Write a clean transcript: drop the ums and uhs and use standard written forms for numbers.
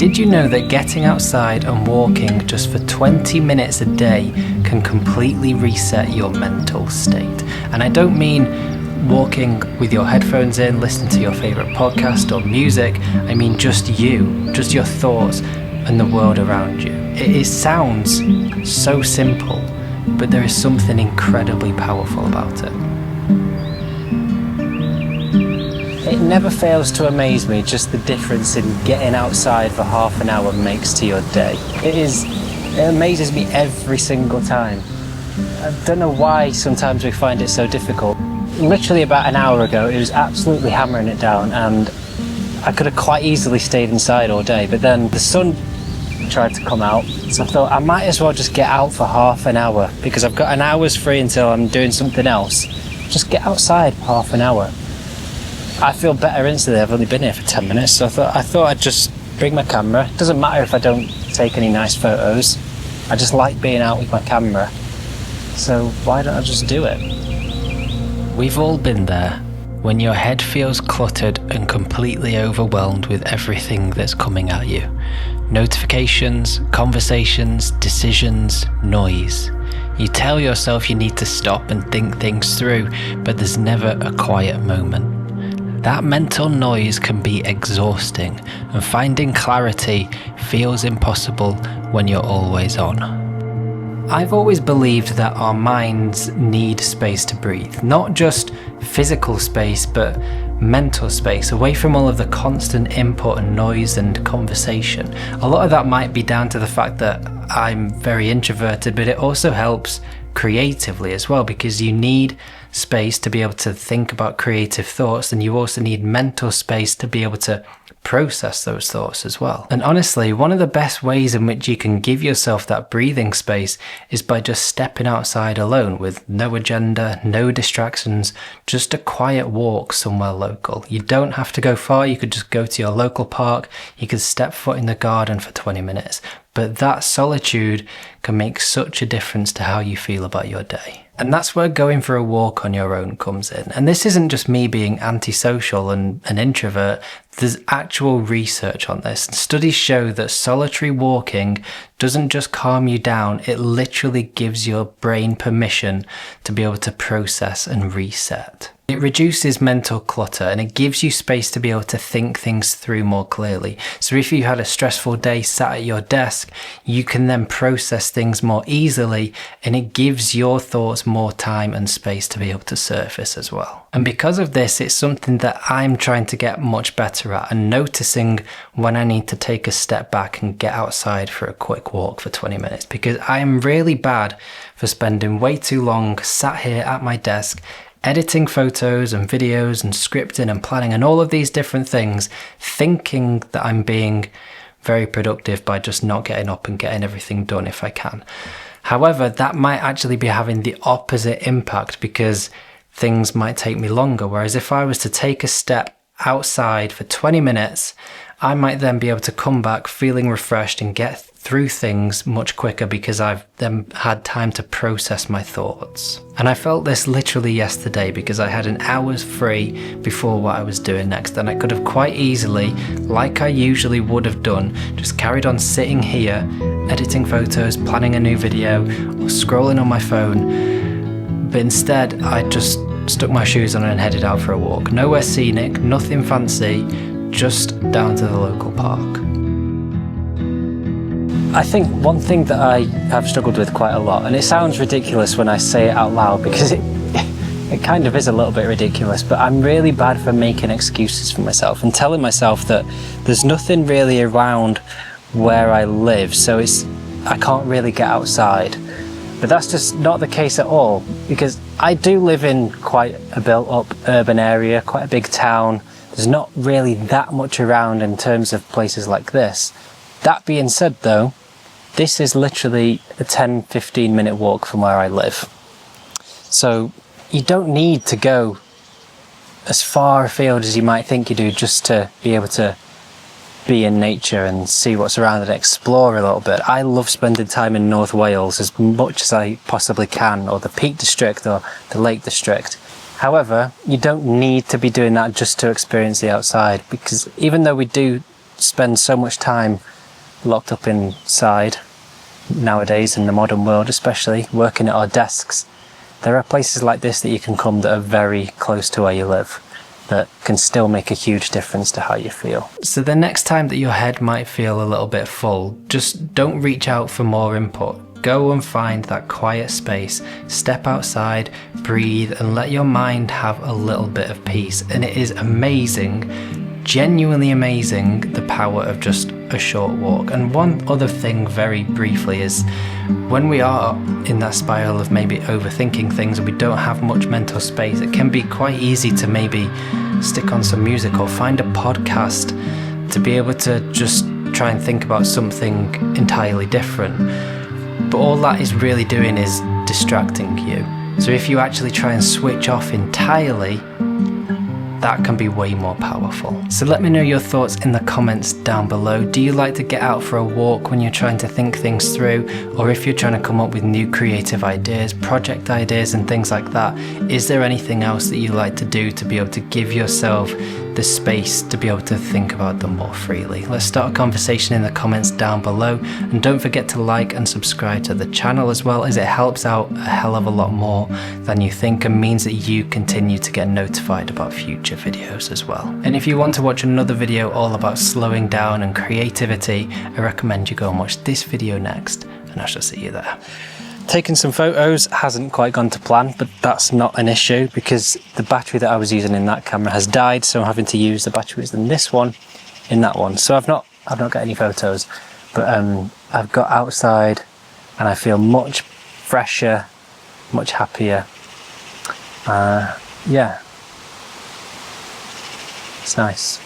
Did you know that getting outside and walking just for 20 minutes a day can completely reset your mental state? And I don't mean walking with your headphones in, listening to your favourite podcast or music. I mean just you, just your thoughts and the world around you. It sounds so simple, but there is something incredibly powerful about it. It never fails to amaze me just the difference in getting outside for half an hour makes to your day. It amazes me every single time. I don't know why sometimes we find it so difficult. Literally about an hour ago, it was absolutely hammering it down and I could have quite easily stayed inside all day, but then the sun tried to come out, so I thought I might as well just get out for half an hour because I've got an hour's free until I'm doing something else. Just get outside for half an hour. I feel better instantly. I've only been here for 10 minutes, so I thought I'd just bring my camera. It doesn't matter if I don't take any nice photos. I just like being out with my camera. So why don't I just do it? We've all been there, when your head feels cluttered and completely overwhelmed with everything that's coming at you. Notifications, conversations, decisions, noise. You tell yourself you need to stop and think things through, but there's never a quiet moment. That mental noise can be exhausting, and finding clarity feels impossible when you're always on. I've always believed that our minds need space to breathe, not just physical space, but mental space, away from all of the constant input and noise and conversation. A lot of that might be down to the fact that I'm very introverted, but it also helps creatively as well, because you need space to be able to think about creative thoughts, and you also need mental space to be able to process those thoughts as well. And honestly, one of the best ways in which you can give yourself that breathing space is by just stepping outside alone with no agenda, no distractions, just a quiet walk somewhere local. You don't have to go far. You could just go to your local park. You could step foot in the garden for 20 minutes. But that solitude can make such a difference to how you feel about your day. And that's where going for a walk on your own comes in. And this isn't just me being antisocial and an introvert. There's actual research on this. And studies show that solitary walking doesn't just calm you down, it literally gives your brain permission to be able to process and reset. It reduces mental clutter and it gives you space to be able to think things through more clearly. So if you had a stressful day sat at your desk, you can then process things more easily, and it gives your thoughts more time and space to be able to surface as well. And because of this, it's something that I'm trying to get much better at, and noticing when I need to take a step back and get outside for a quick walk for 20 minutes, because I am really bad for spending way too long sat here at my desk editing photos and videos and scripting and planning and all of these different things, thinking that I'm being very productive by just not getting up and getting everything done if I can. However, that might actually be having the opposite impact, because things might take me longer. Whereas if I was to take a step outside for 20 minutes, I might then be able to come back feeling refreshed and get through things much quicker, because I've then had time to process my thoughts. And I felt this literally yesterday, because I had an hour's free before what I was doing next, and I could have quite easily, like I usually would have done, just carried on sitting here, editing photos, planning a new video, or scrolling on my phone. But instead, I just stuck my shoes on and headed out for a walk. Nowhere scenic, nothing fancy, just down to the local park. I think one thing that I have struggled with quite a lot, and it sounds ridiculous when I say it out loud, because it kind of is a little bit ridiculous, but I'm really bad for making excuses for myself and telling myself that there's nothing really around where I live, so I can't really get outside. But that's just not the case at all, because I do live in quite a built-up urban area, quite a big town. There's not really that much around in terms of places like this. That being said though, this is literally a 10-15 minute walk from where I live. So you don't need to go as far afield as you might think you do just to be able to be in nature and see what's around and explore a little bit. I love spending time in North Wales as much as I possibly can, or the Peak District or the Lake District. However, you don't need to be doing that just to experience the outside, because even though we do spend so much time locked up inside nowadays, in the modern world especially, working at our desks, there are places like this that you can come that are very close to where you live, that can still make a huge difference to how you feel. So the next time that your head might feel a little bit full, just don't reach out for more input. Go and find that quiet space, step outside, breathe, and let your mind have a little bit of peace. And it is amazing, genuinely amazing, the power of just a short walk. And one other thing very briefly is, when we are in that spiral of maybe overthinking things and we don't have much mental space, it can be quite easy to maybe stick on some music or find a podcast to be able to just try and think about something entirely different. But all that is really doing is distracting you. So if you actually try and switch off entirely, that can be way more powerful. So let me know your thoughts in the comments down below. Do you like to get out for a walk when you're trying to think things through? Or if you're trying to come up with new creative ideas, project ideas and things like that, is there anything else that you like to do to be able to give yourself the space to be able to think about them more freely? Let's start a conversation in the comments down below, and don't forget to like and subscribe to the channel as well, as it helps out a hell of a lot more than you think and means that you continue to get notified about future videos as well. And if you want to watch another video all about slowing down and creativity, I recommend you go and watch this video next, and I shall see you there. Taking some photos hasn't quite gone to plan, but that's not an issue because the battery that I was using in that camera has died, so I'm having to use the batteries in this one in that one. So I've not got any photos, but I've got outside and I feel much fresher, much happier. Yeah, it's nice.